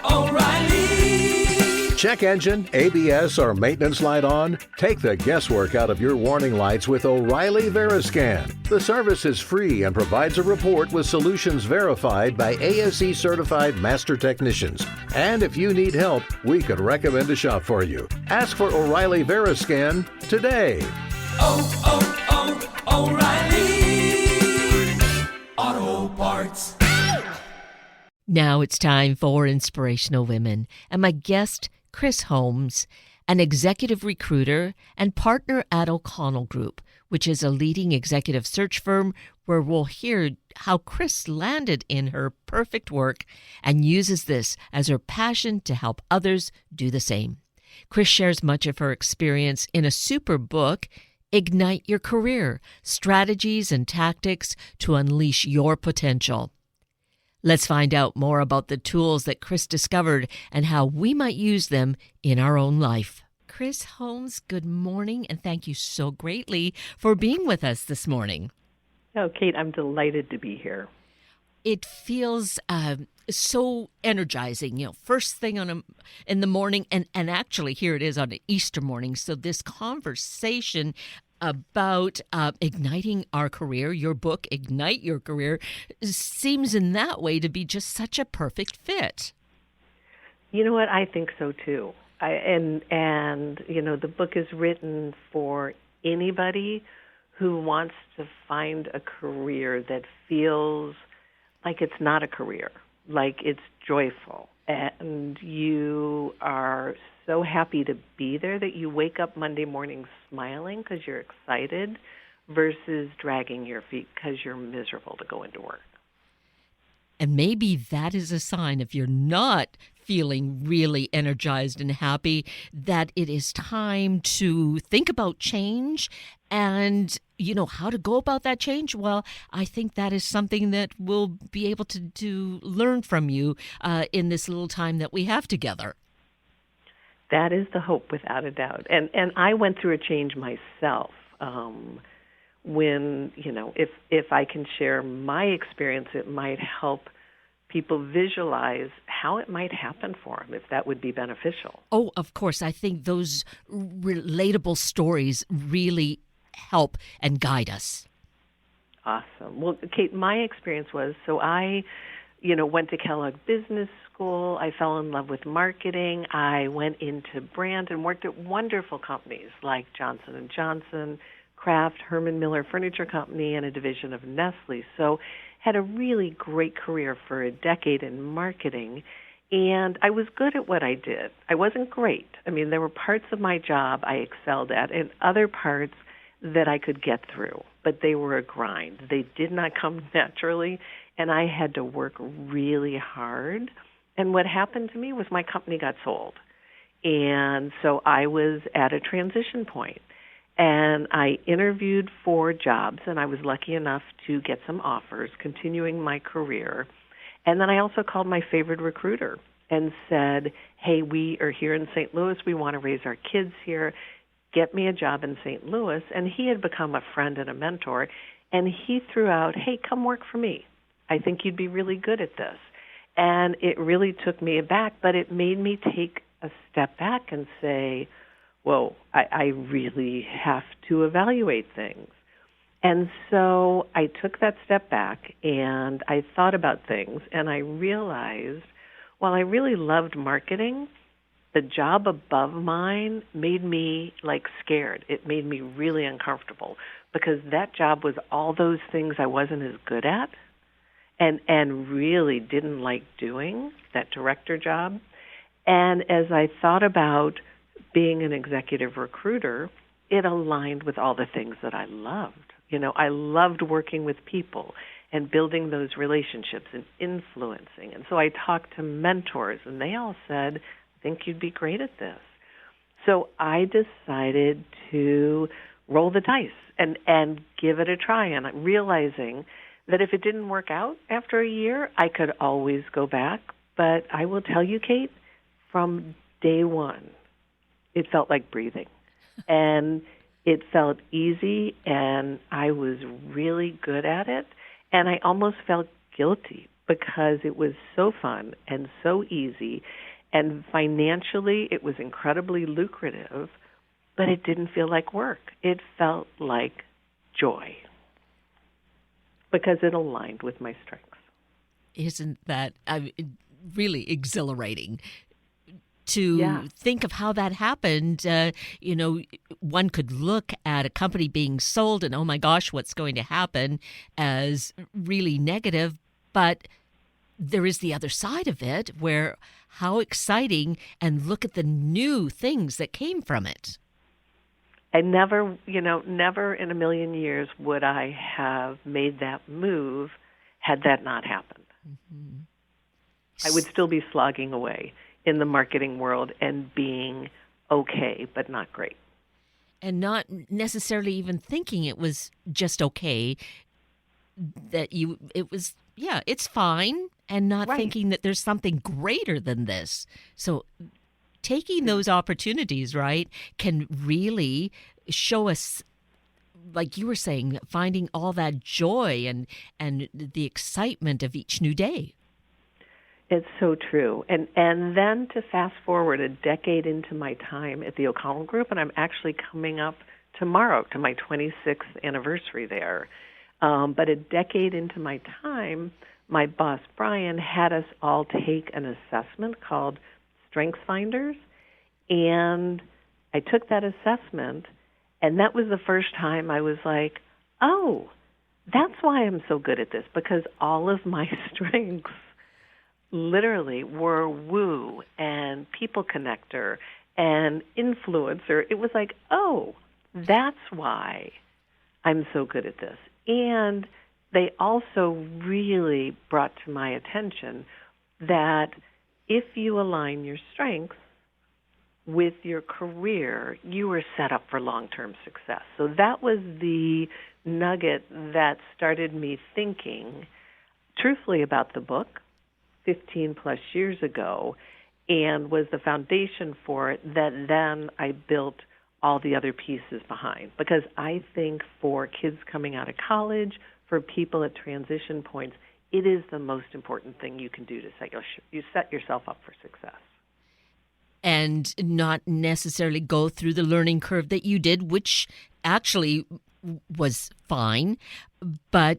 O'Reilly. Check engine, ABS, or maintenance light on? Take the guesswork out of your warning lights with O'Reilly Veriscan. The service is free and provides a report with solutions verified by ASE certified master technicians. And if you need help, we could recommend a shop for you. Ask for O'Reilly Veriscan today. O'Reilly Auto Parts. Now it's time for Inspirational Women, and my guest, Kris Holmes, an executive recruiter and partner at O'Connell Group, which is a leading executive search firm where we'll hear how Kris landed in her perfect work and uses this as her passion to help others do the same. Kris shares much of her experience in a super book, Ignite Your Career: Strategies and Tactics to Unleash Your Potential. Let's find out more about the tools that Kris discovered and how we might use them in our own life. Kris Holmes, good morning, and thank you so greatly for being with us this morning. Oh, Kate, I'm delighted to be here. It feels so energizing, first thing in the morning, and actually here it is on an Easter morning. So this conversation about igniting our career, your book, Ignite Your Career, seems in that way to be just such a perfect fit. You know what? I think so too. The book is written for anybody who wants to find a career that feels like it's not a career, like it's joyful, and you are so happy to be there that you wake up Monday morning smiling because you're excited versus dragging your feet because you're miserable to go into work. And maybe that is a sign, if you're not feeling really energized and happy, that it is time to think about change and, how to go about that change. Well, I think that is something that we'll be able to learn from you in this little time that we have together. That is the hope, without a doubt. And I went through a change myself. If I can share my experience, it might help people visualize how it might happen for them, if that would be beneficial. Oh, of course. I think those relatable stories really help and guide us. Awesome. Well, Kate, my experience was, so I went to Kellogg Business School. I fell in love with marketing. I went into brand and worked at wonderful companies like Johnson & Johnson, Kraft, Herman Miller Furniture Company, and a division of Nestle. So had a really great career for a decade in marketing, and I was good at what I did. I wasn't great. I mean, there were parts of my job I excelled at and other parts that I could get through, but they were a grind. They did not come naturally, and I had to work really hard. And what happened to me was my company got sold. And so I was at a transition point. And I interviewed for jobs, and I was lucky enough to get some offers, continuing my career. And then I also called my favorite recruiter and said, hey, we are here in St. Louis. We want to raise our kids here. Get me a job in St. Louis. And he had become a friend and a mentor. And he threw out, hey, come work for me. I think you'd be really good at this. And it really took me aback, but it made me take a step back and say, whoa, I really have to evaluate things. And so I took that step back and I thought about things, and I realized while I really loved marketing, the job above mine made me scared. It made me really uncomfortable because that job was all those things I wasn't as good at and really didn't like doing, that director job. And as I thought about being an executive recruiter, it aligned with all the things that I loved. I loved working with people and building those relationships and influencing. And so I talked to mentors, and they all said, I think you'd be great at this. So I decided to roll the dice and give it a try. And I'm realizing that if it didn't work out after a year, I could always go back. But I will tell you, Kate, from day one, it felt like breathing. And it felt easy, and I was really good at it. And I almost felt guilty because it was so fun and so easy, and financially it was incredibly lucrative, but it didn't feel like work. It felt like joy because it aligned with my strengths. Isn't that really exhilarating to Yeah. think of how that happened? One could look at a company being sold and, oh my gosh, what's going to happen, as really negative. But there is the other side of it where how exciting, and look at the new things that came from it. I never in a million years would I have made that move had that not happened. I would still be slogging away in the marketing world and being okay, but not great. And not necessarily even thinking it was just okay, it's fine, and not Right. thinking that there's something greater than this. So taking those opportunities, right, can really show us, like you were saying, finding all that joy and the excitement of each new day. It's so true. And then to fast forward a decade into my time at the O'Connell Group, and I'm actually coming up tomorrow to my 26th anniversary there. But a decade into my time, my boss, Brian, had us all take an assessment called Strengths Finders. And I took that assessment, and that was the first time I was like, oh, that's why I'm so good at this, because all of my strengths literally were woo and people connector and influencer. It was like, oh, that's why I'm so good at this. And they also really brought to my attention that if you align your strengths with your career, you are set up for long-term success. So that was the nugget that started me thinking truthfully about the book 15 plus years ago, and was the foundation for it that then I built all the other pieces behind. Because I think for kids coming out of college, for people at transition points, it is the most important thing you can do to set yourself up for success. And not necessarily go through the learning curve that you did, which actually was fine, but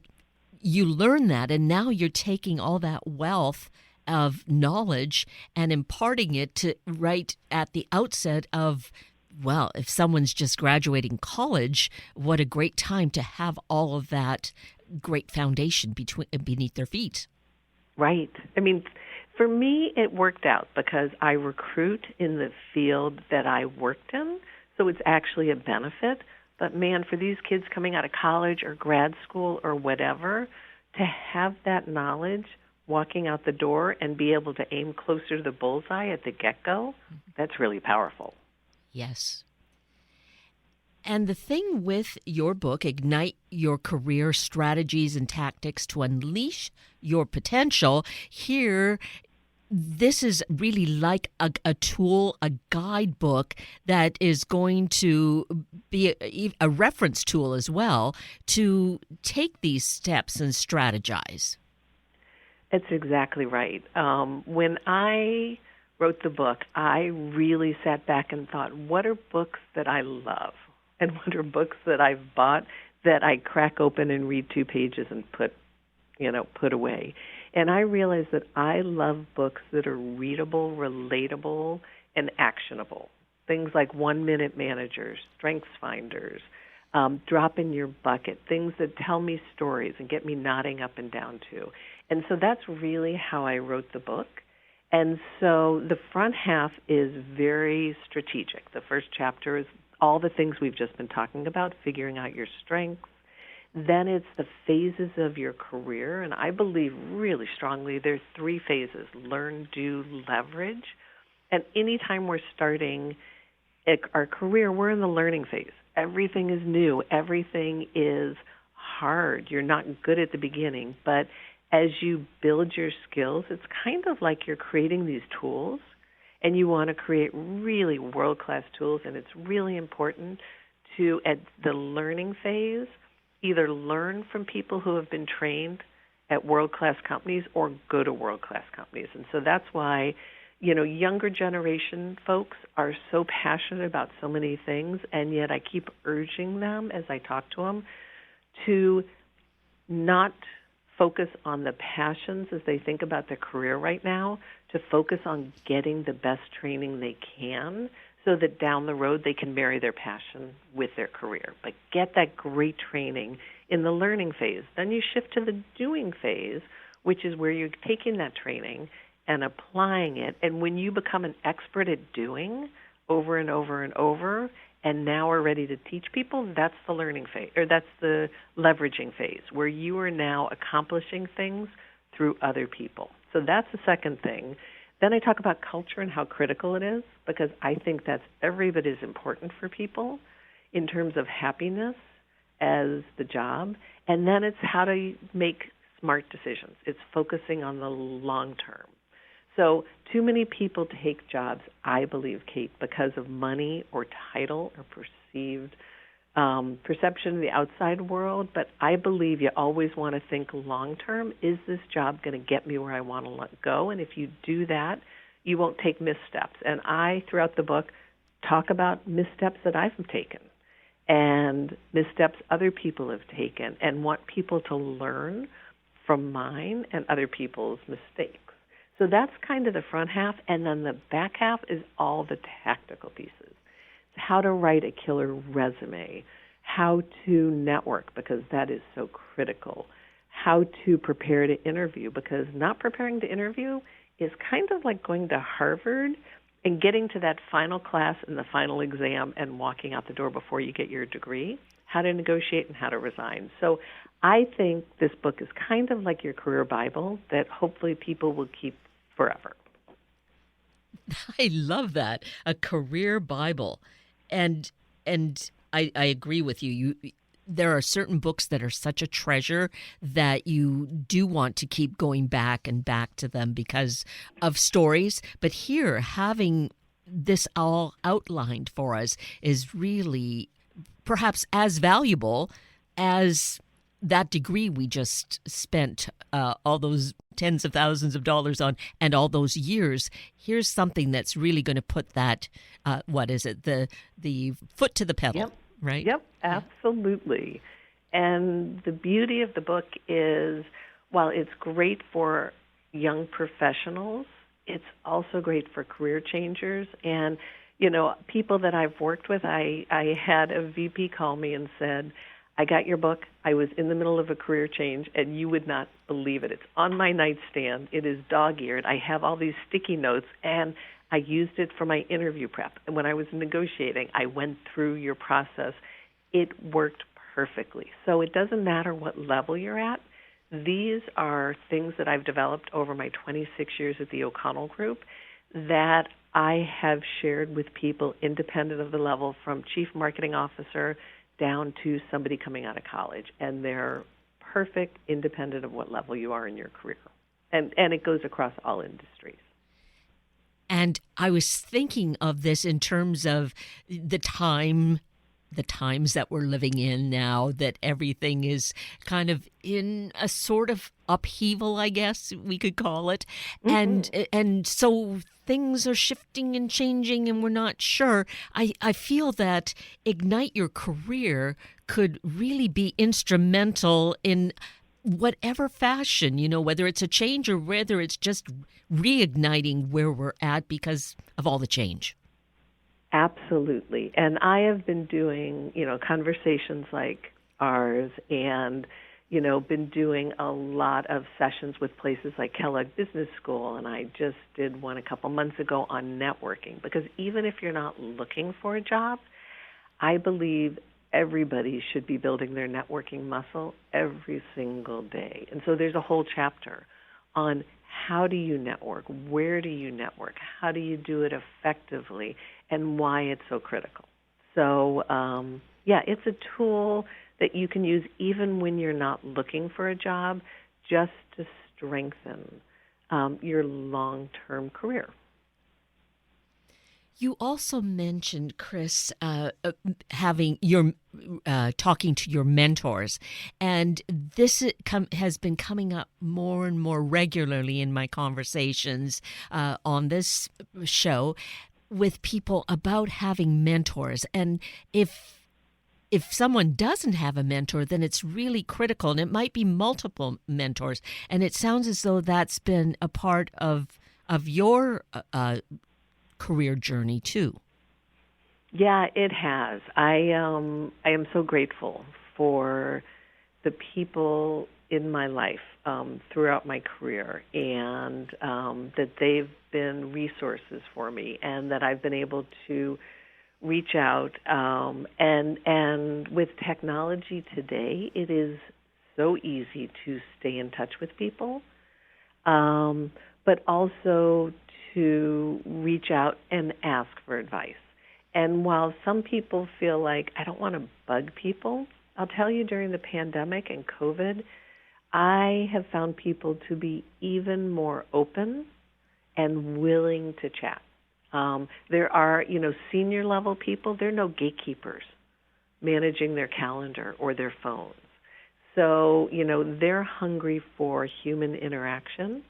you learn that, and now you're taking all that wealth of knowledge and imparting it to right at the outset of, well, if someone's just graduating college, what a great time to have all of that great foundation beneath their feet. Right. I mean, for me, it worked out because I recruit in the field that I worked in, so it's actually a benefit. But man, for these kids coming out of college or grad school or whatever, to have that knowledge walking out the door and be able to aim closer to the bullseye at the get-go, that's really powerful. Yes. And the thing with your book, Ignite Your Career Strategies and Tactics to Unleash Your Potential, here, this is really like a tool, a guidebook that is going to be a reference tool as well to take these steps and strategize. That's exactly right. When I wrote the book, I really sat back and thought, what are books that I love? And what are books that I've bought that I crack open and read 2 pages and put away? And I realized that I love books that are readable, relatable, and actionable. Things like 1-Minute Managers, Strengths Finders, Drop in Your Bucket, things that tell me stories and get me nodding up and down to. And so that's really how I wrote the book. And so the front half is very strategic. The first chapter is all the things we've just been talking about, figuring out your strengths. Then it's the phases of your career, and I believe really strongly there's 3 phases: learn, do, leverage. And anytime we're starting our career, we're in the learning phase. Everything is new. Everything is hard. You're not good at the beginning, but as you build your skills, it's kind of like you're creating these tools, and you want to create really world-class tools, and it's really important to, at the learning phase, either learn from people who have been trained at world-class companies or go to world-class companies. And so that's why, younger generation folks are so passionate about so many things, and yet I keep urging them as I talk to them to not focus on the passions as they think about their career right now, to focus on getting the best training they can so that down the road they can marry their passion with their career. But get that great training in the learning phase. Then you shift to the doing phase, which is where you're taking that training and applying it. And when you become an expert at doing over and over and over, and now are ready to teach people, that's the learning phase, or that's the leveraging phase, where you are now accomplishing things through other people. So that's the second thing. Then I talk about culture and how critical it is, because I think that's every bit as important for people in terms of happiness as the job. And then it's how to make smart decisions. It's focusing on the long term. So too many people take jobs, I believe, Kate, because of money or title or perceived perception in the outside world. But I believe you always want to think long term. Is this job going to get me where I want to go? And if you do that, you won't take missteps. And I, throughout the book, talk about missteps that I've taken and missteps other people have taken, and want people to learn from mine and other people's mistakes. So that's kind of the front half, and then the back half is all the tactical pieces. It's how to write a killer resume, how to network, because that is so critical, how to prepare to interview, because not preparing to interview is kind of like going to Harvard and getting to that final class and the final exam and walking out the door before you get your degree, how to negotiate and how to resign. So I think this book is kind of like your career Bible that hopefully people will keep forever. I love that. A career Bible. And I agree with you. There are certain books that are such a treasure that you do want to keep going back and back to them because of stories. But here, having this all outlined for us is really perhaps as valuable as that degree we just spent all those tens of thousands of dollars on and all those years. Here's something that's really going to put that, the foot to the pedal, Yep. right? Yep, absolutely. And the beauty of the book is, while it's great for young professionals, it's also great for career changers. And, people that I've worked with, I had a VP call me and said, I got your book. I was in the middle of a career change, and you would not believe it. It's on my nightstand. It is dog-eared. I have all these sticky notes, and I used it for my interview prep. And when I was negotiating, I went through your process. It worked perfectly. So it doesn't matter what level you're at. These are things that I've developed over my 26 years at the O'Connell Group that I have shared with people independent of the level, from chief marketing officer down to somebody coming out of college, and they're perfect independent of what level you are in your career. And it goes across all industries. And I was thinking of this in terms of the times that we're living in now, that everything is kind of in a sort of upheaval, I guess we could call it. Mm-hmm. And so things are shifting and changing, and we're not sure. I feel that Ignite Your Career could really be instrumental in whatever fashion, whether it's a change or whether it's just reigniting where we're at because of all the change. Absolutely. And I have been doing, conversations like ours, and, been doing a lot of sessions with places like Kellogg Business School, and I just did one a couple months ago on networking, because even if you're not looking for a job, I believe everybody should be building their networking muscle every single day. And so there's a whole chapter on how do you network, where do you network, how do you do it effectively, and why it's so critical. So, it's a tool that you can use even when you're not looking for a job, just to strengthen your long-term career. You also mentioned, Kris, having your talking to your mentors, and this has been coming up more and more regularly in my conversations on this show with people about having mentors. And if someone doesn't have a mentor, then it's really critical, and it might be multiple mentors. And it sounds as though that's been a part of your career journey too. Yeah, it has. I am so grateful for the people in my life throughout my career, and that they've been resources for me, and that I've been able to reach out. And with technology today, it is so easy to stay in touch with people, but also to reach out and ask for advice. And while some people feel like, I don't want to bug people, I'll tell you, during the pandemic and COVID, I have found people to be even more open and willing to chat. There are, senior level people, there are no gatekeepers managing their calendar or their phones. So, they're hungry for human interaction.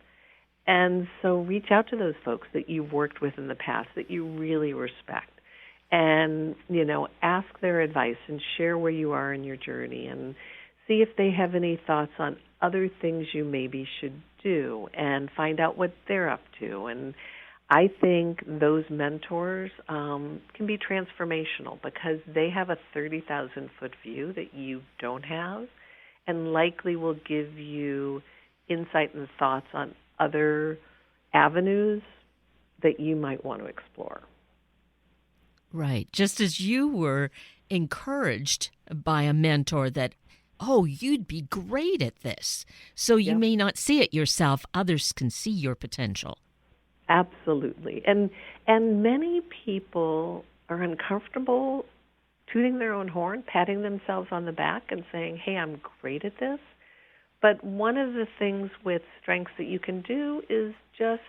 And so reach out to those folks that you've worked with in the past that you really respect, and, ask their advice and share where you are in your journey, and see if they have any thoughts on other things you maybe should do, and find out what they're up to. And I think those mentors can be transformational because they have a 30,000-foot view that you don't have, and likely will give you insight and thoughts on other avenues that you might want to explore. Right. Just as you were encouraged by a mentor that, oh, you'd be great at this. So you may not see it yourself. Others can see your potential. Absolutely. And many people are uncomfortable tooting their own horn, patting themselves on the back and saying, hey, I'm great at this. But one of the things with strengths that you can do is just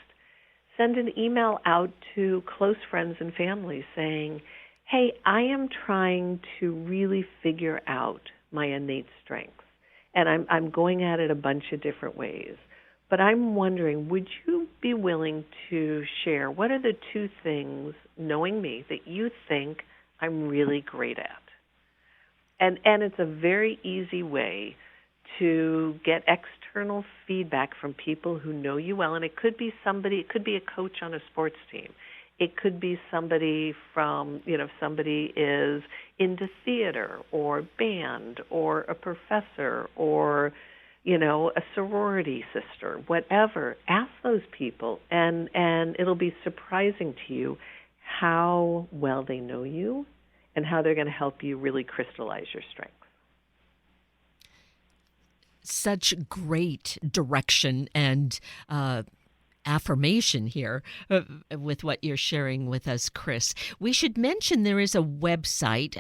send an email out to close friends and family saying, hey, I am trying to really figure out my innate strengths, and I'm going at it a bunch of different ways. But I'm wondering, would you be willing to share what are the two things, knowing me, that you think I'm really great at? And it's a very easy way to get external feedback from people who know you well. And it could be somebody, it could be a coach on a sports team. It could be somebody from, if somebody is into theater or band or a professor or, a sorority sister, whatever. Ask those people, and it'll be surprising to you how well they know you and how they're going to help you really crystallize your strengths. Such great direction and affirmation here with what you're sharing with us, Kris. We should mention there is a website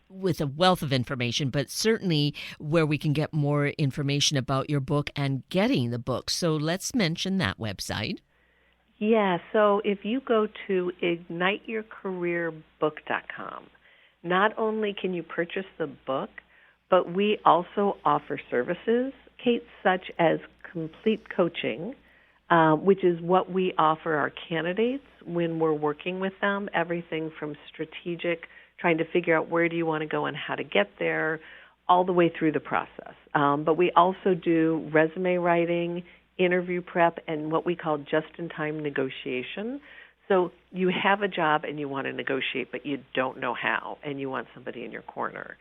with a wealth of information, but certainly where we can get more information about your book and getting the book. So let's mention that website. Yeah, so if you go to igniteyourcareerbook.com, not only can you purchase the book, but we also offer services, Kate, such as complete coaching, which is what we offer our candidates when we're working with them, everything from strategic, trying to figure out where do you want to go and how to get there, all the way through the process. But we also do resume writing, interview prep, and what we call just-in-time negotiation. So you have a job and you want to negotiate, but you don't know how, and you want somebody in your corner.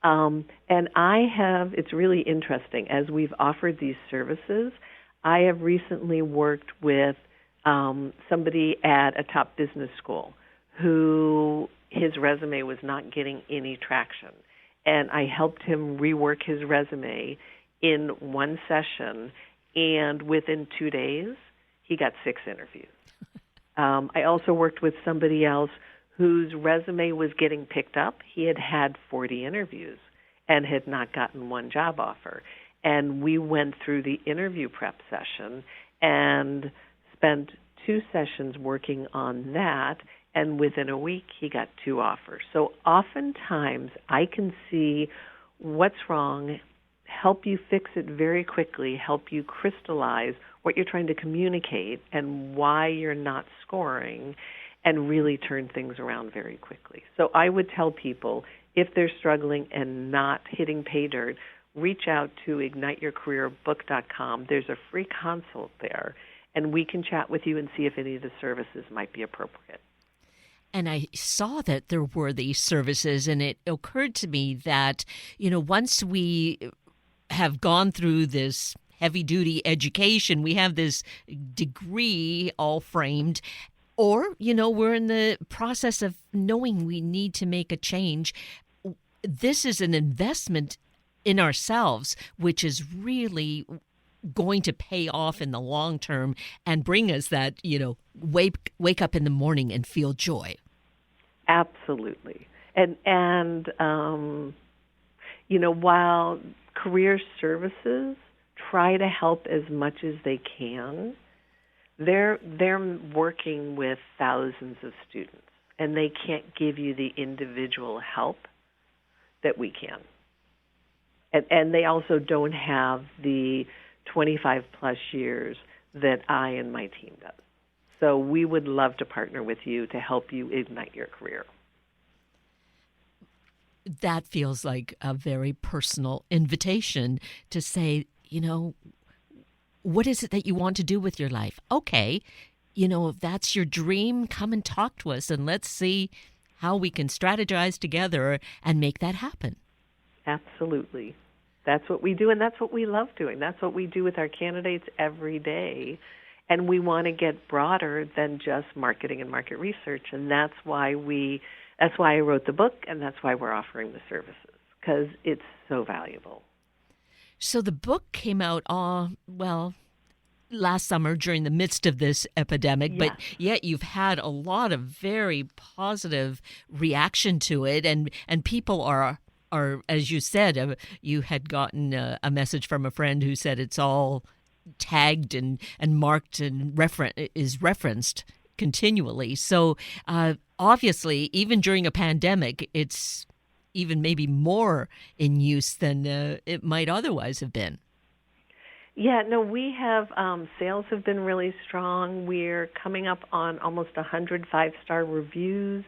And it's really interesting, as we've offered these services, I have recently worked with somebody at a top business school who his resume was not getting any traction. And I helped him rework his resume in one session, and within 2 days, he got 6 interviews. I also worked with somebody else whose resume was getting picked up. He had had 40 interviews and had not gotten one job offer. And we went through the interview prep session and spent 2 sessions working on that And within a week, he got 2 offers. So oftentimes, I can see what's wrong, help you fix it very quickly, help you crystallize what you're trying to communicate and why you're not scoring, and really turn things around very quickly. So I would tell people, if they're struggling and not hitting pay dirt, reach out to igniteyourcareerbook.com. There's a free consult there, and we can chat with you and see if any of the services might be appropriate. And I saw that there were these services, and it occurred to me that, once we have gone through this heavy-duty education, we have this degree all framed, or, we're in the process of knowing we need to make a change. This is an investment in ourselves, which is really going to pay off in the long term and bring us that, wake up in the morning and feel joy. Absolutely. And while career services try to help as much as they can, they're working with thousands of students, and they can't give you the individual help that we can. And they also don't have the 25-plus years that I and my team does. So we would love to partner with you to help you ignite your career. That feels like a very personal invitation to say, what is it that you want to do with your life? Okay, if that's your dream, come and talk to us, and let's see how we can strategize together and make that happen. Absolutely. That's what we do, and that's what we love doing. That's what we do with our candidates every day. And we want to get broader than just marketing and market research. And that's why I wrote the book, and that's why we're offering the services, because it's so valuable. So the book came out, last summer during the midst of this epidemic, but yet you've had a lot of very positive reaction to it, and people are, as you said, you had gotten a message from a friend who said it's all tagged and marked and is referenced continually. So obviously, even during a pandemic, it's even maybe more in use than it might otherwise have been. Yeah, no, we have, sales have been really strong. We're coming up on almost 100 5-star reviews.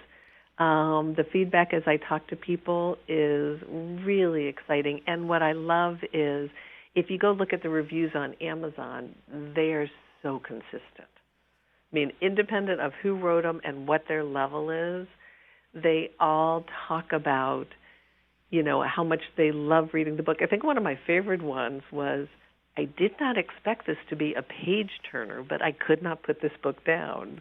The feedback as I talk to people is really exciting. And what I love is, if you go look at the reviews on Amazon, they are so consistent. I mean, independent of who wrote them and what their level is, they all talk about, how much they love reading the book. I think one of my favorite ones was, I did not expect this to be a page turner, but I could not put this book down.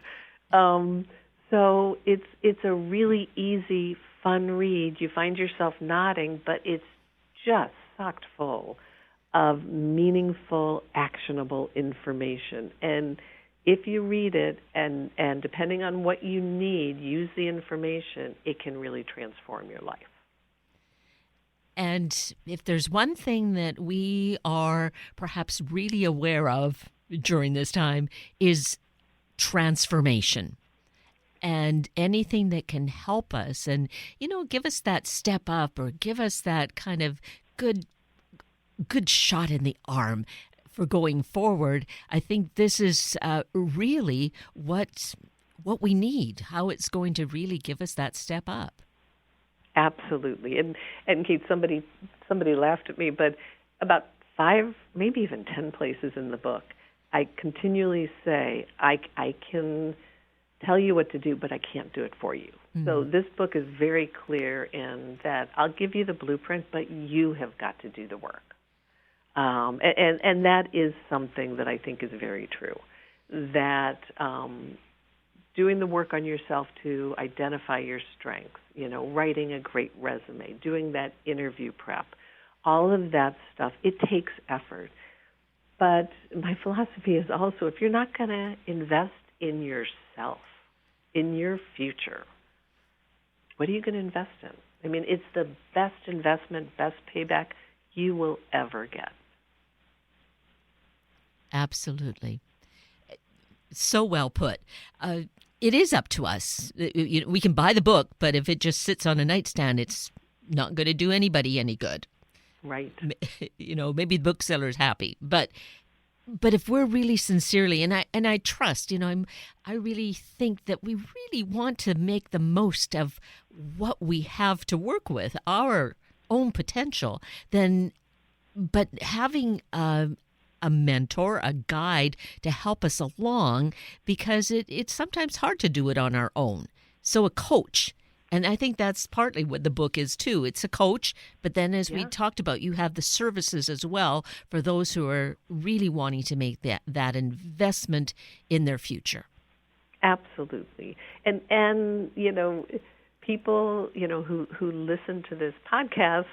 So it's a really easy, fun read. You find yourself nodding, but it's just chock full of meaningful, actionable information. And if you read it and depending on what you need, use the information, it can really transform your life. And if there's one thing that we are perhaps really aware of during this time is transformation. And anything that can help us and, give us that step up or give us that kind of good shot in the arm for going forward, I think this is really what we need, how it's going to really give us that step up. Absolutely. And Kate, somebody laughed at me, but about 5, maybe even 10 places in the book, I continually say, I can tell you what to do, but I can't do it for you. Mm-hmm. So this book is very clear in that I'll give you the blueprint, but you have got to do the work. And that is something that I think is very true, that doing the work on yourself to identify your strengths, writing a great resume, doing that interview prep, all of that stuff, it takes effort. But my philosophy is also, if you're not going to invest in yourself, in your future, what are you going to invest in? I mean, it's the best investment, best payback you will ever get. Absolutely. So well put. it is up to us. We can buy the book, but if it just sits on a nightstand, it's not going to do anybody any good. Right. Maybe the bookseller's happy, but if we're really sincerely, and I trust, I really think that we really want to make the most of what we have to work with, our own potential, but having a mentor, a guide to help us along, because it's sometimes hard to do it on our own. So a coach. And I think that's partly what the book is, too. It's a coach, but then as we talked about, you have the services as well for those who are really wanting to make that investment in their future. Absolutely. And people, who listen to this podcast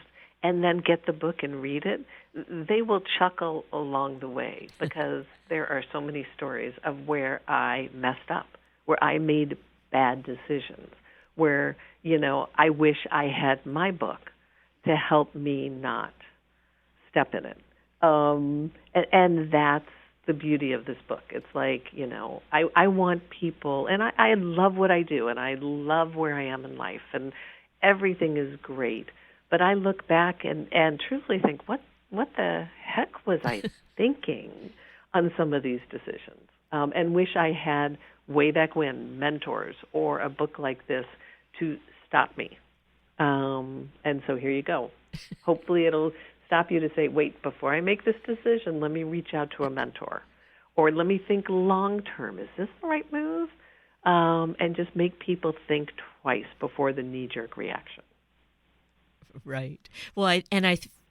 and then get the book and read it, they will chuckle along the way because there are so many stories of where I messed up, where I made bad decisions, where, I wish I had my book to help me not step in it. And that's the beauty of this book. It's like, I want people, and I love what I do, and I love where I am in life, and everything is great. But I look back and truthfully think, what the heck was I thinking on some of these decisions? And wish I had, way back when, mentors or a book like this to stop me. And so here you go. Hopefully it'll stop you to say, wait, before I make this decision, let me reach out to a mentor. Or let me think long term. Is this the right move? And just make people think twice before the knee-jerk reaction. Right. Well,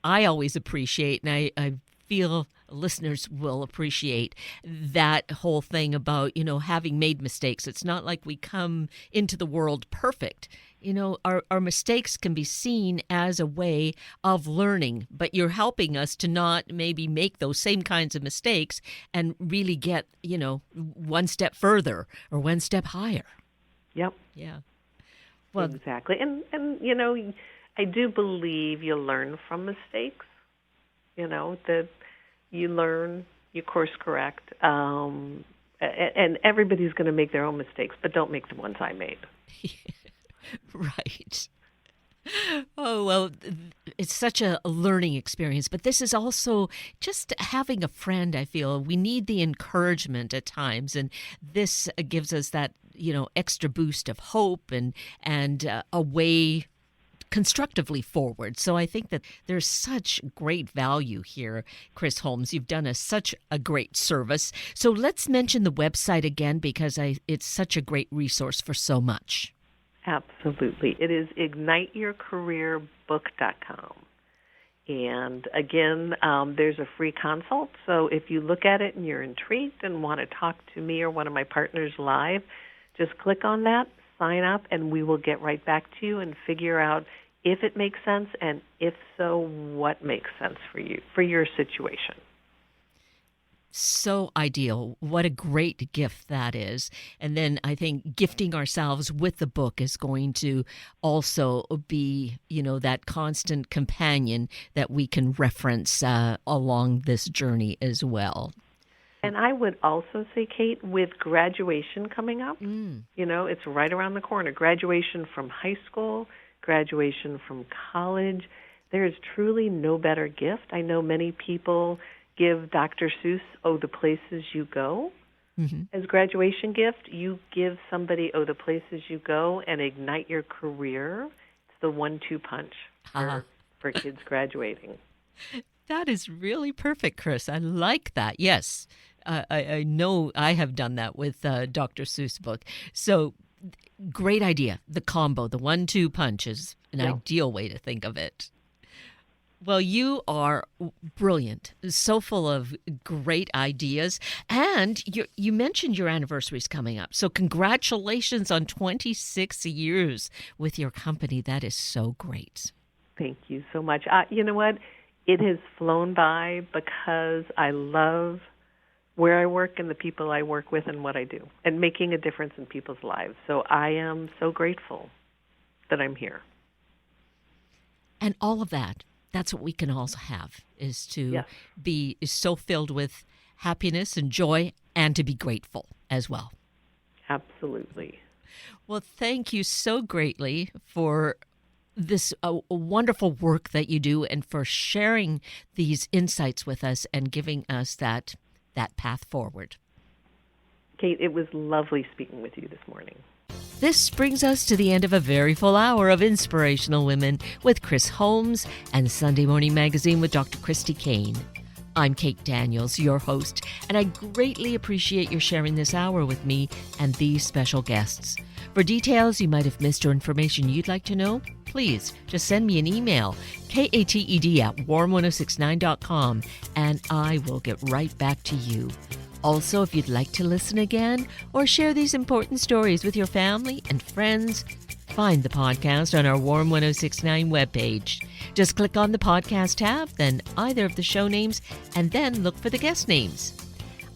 I always appreciate, and I feel listeners will appreciate that whole thing about, having made mistakes. It's not like we come into the world perfect. Our mistakes can be seen as a way of learning, but you're helping us to not maybe make those same kinds of mistakes and really get, one step further or one step higher. Yep. Yeah. Well, exactly. And I do believe you learn from mistakes, that you learn, you course correct, and everybody's going to make their own mistakes, but don't make the ones I made. Right. Oh, well, it's such a learning experience, but this is also just having a friend, I feel. We need the encouragement at times, and this gives us that, extra boost of hope and a way constructively forward. So I think that there's such great value here, Kris Holmes. You've done such a great service. So let's mention the website again, because it's such a great resource for so much. Absolutely. It is igniteyourcareerbook.com. And again, there's a free consult. So if you look at it and you're intrigued and want to talk to me or one of my partners live, just click on that, sign up, and we will get right back to you and figure out if it makes sense, and if so, what makes sense for you, for your situation. So ideal. What a great gift that is. And then I think gifting ourselves with the book is going to also be, that constant companion that we can reference along this journey as well. And I would also say, Kate, with graduation coming up, it's right around the corner. Graduation from high school, graduation from college. There is truly no better gift. I know many people give Dr. Seuss, Oh, the Places You Go, as graduation gift. You give somebody Oh, the Places You Go and Ignite Your Career. It's the 1-2 punch for kids graduating. That is really perfect, Kris. I like that. Yes. I know I have done that with Dr. Seuss' book. So great idea. The combo, the 1-2 punch is an ideal way to think of it. Well, you are brilliant, so full of great ideas. And you mentioned your anniversary is coming up. So congratulations on 26 years with your company. That is so great. Thank you so much. You know what? It has flown by because I love where I work and the people I work with and what I do, and making a difference in people's lives. So I am so grateful that I'm here. And all of that's what we can also have, is to be so filled with happiness and joy, and to be grateful as well. Absolutely. Well, thank you so greatly for this wonderful work that you do and for sharing these insights with us and giving us that path forward. Kate, it was lovely speaking with you this morning. This brings us to the end of a very full hour of Inspirational Women with Kris Holmes and Sunday Morning Magazine with Dr. Christy Kane. I'm Kate Daniels, your host, and I greatly appreciate your sharing this hour with me and these special guests. For details you might have missed or information you'd like to know, please just send me an email, kated@warm1069.com, and I will get right back to you. Also, if you'd like to listen again or share these important stories with your family and friends, find the podcast on our Warm 1069 webpage. Just click on the podcast tab, then either of the show names, and then look for the guest names.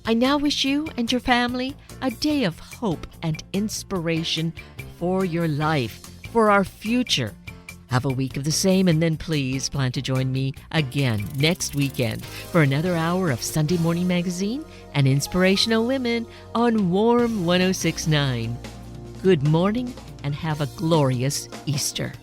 I now wish you and your family a day of hope and inspiration for your life, for our future. Have a week of the same, and then please plan to join me again next weekend for another hour of Sunday Morning Magazine and Inspirational Women on Warm 1069. Good morning and have a glorious Easter.